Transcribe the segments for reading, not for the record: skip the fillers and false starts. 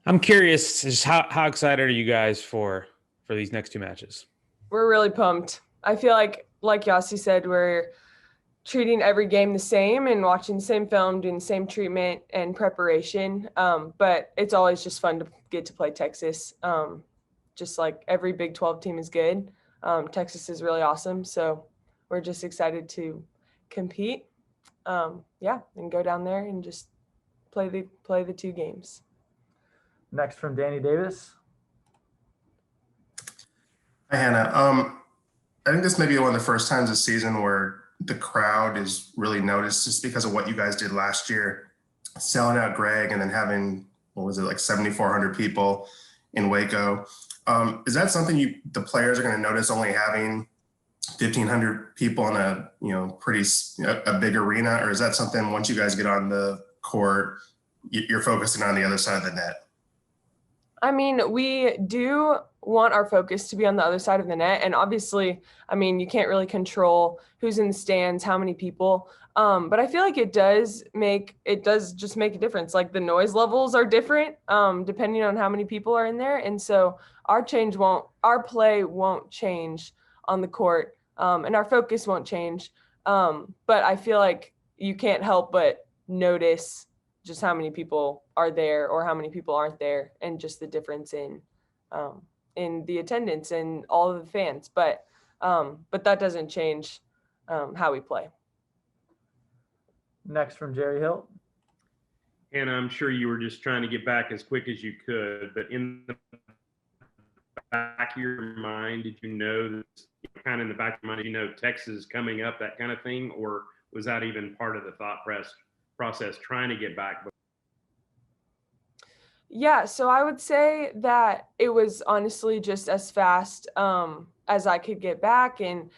I'm curious, just how excited are you guys for these next two matches? We're really pumped. I feel like Yossi said, we're treating every game the same and watching the same film, doing the same treatment and preparation. But it's always just fun to get to play Texas. Just like every Big 12 team is good. Texas is really awesome. So we're just excited to compete. Yeah, and go down there and just play the two games. Next from Danny Davis. Hi, Hannah. I think this may be one of the first times this season where the crowd is really noticed just because of what you guys did last year, selling out Greg and then having, what was it, like 7,400 people in Waco. Is that something the players are going to notice, only having 1,500 people in a big arena, or is that something once you guys get on the court, you're focusing on the other side of the net? I mean, we do want our focus to be on the other side of the net. And obviously, I mean, you can't really control who's in the stands, how many people. But I feel like it does just make a difference. Like the noise levels are different depending on how many people are in there. And so our play won't change on the court, and our focus won't change. But I feel like you can't help but notice just how many people are there or how many people aren't there, and just the difference in the attendance and all of the fans. But that doesn't change how we play. Next from Jerry Hill. And I'm sure you were just trying to get back as quick as you could, but in the back of your mind, did you know that, kind of in the back of your mind, Texas coming up, that kind of thing? Or was that even part of the thought process trying to get back? Yeah, so I would say that it was honestly just as fast as I could get back, and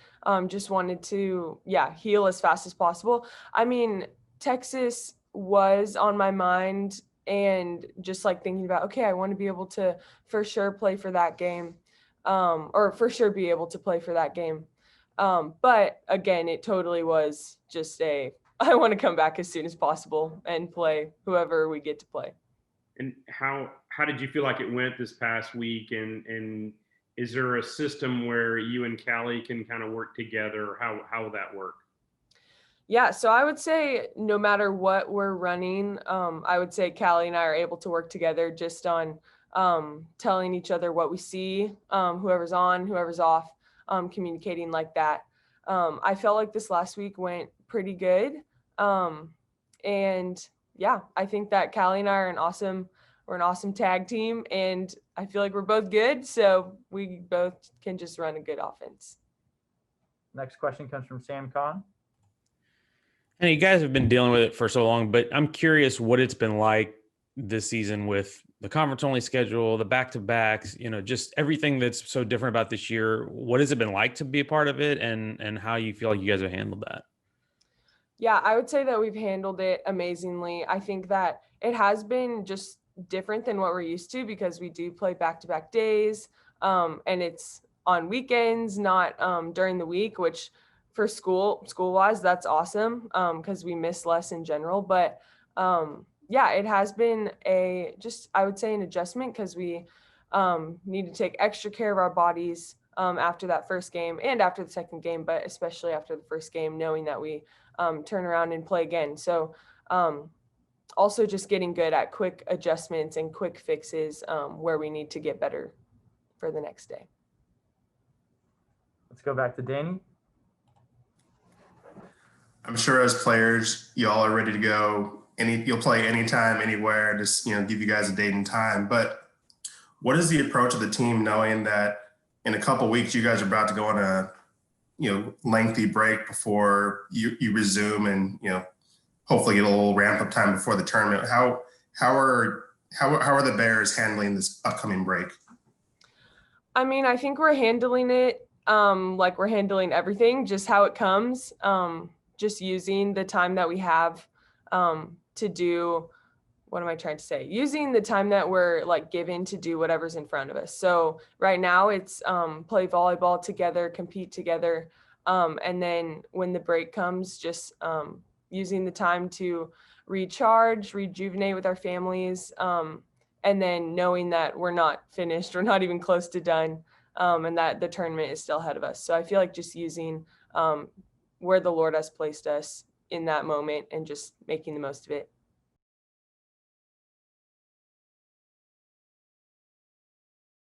just wanted to, heal as fast as possible. I mean, Texas was on my mind, and just like thinking about, okay, I want to be able to for sure play for that game, or for sure be able to play for that game. But again, it totally was just I want to come back as soon as possible and play whoever we get to play. And how did you feel like it went this past week? And is there a system where you and Callie can kind of work together? How will that work? Yeah, so I would say no matter what we're running, I would say Callie and I are able to work together just on telling each other what we see, whoever's on, whoever's off, communicating like that. I felt like this last week went pretty good. And yeah, I think that Callie and I are we're an awesome tag team, and I feel like we're both good. So we both can just run a good offense. Next question comes from Sam Kahn. And you guys have been dealing with it for so long, but I'm curious what it's been like this season with the conference only schedule, the back-to-backs, just everything that's so different about this year. What has it been like to be a part of it, and how you feel like you guys have handled that? Yeah, I would say that we've handled it amazingly. I think that it has been just different than what we're used to, because we do play back-to-back days, and it's on weekends, not during the week, which for school-wise, that's awesome, because we miss less in general. But yeah, it has been I would say an adjustment, because we need to take extra care of our bodies after that first game and after the second game, but especially after the first game, knowing that we turn around and play again. So also just getting good at quick adjustments and quick fixes where we need to get better for the next day. Let's go back to Danny. I'm sure as players, y'all are ready to go. You'll play anytime, anywhere, just give you guys a date and time. But what is the approach of the team, knowing that in a couple of weeks you guys are about to go on a lengthy break before you resume, and hopefully get a little ramp up time before the tournament? How are the Bears handling this upcoming break? I mean, I think we're handling it like we're handling everything, just how it comes. Just using the time that we have to do, what am I trying to say? Using the time that we're given to do whatever's in front of us. So right now it's play volleyball together, compete together. And then when the break comes, just using the time to recharge, rejuvenate with our families, and then knowing that we're not finished, we're not even close to done, and that the tournament is still ahead of us. So I feel like just using where the Lord has placed us in that moment and just making the most of it.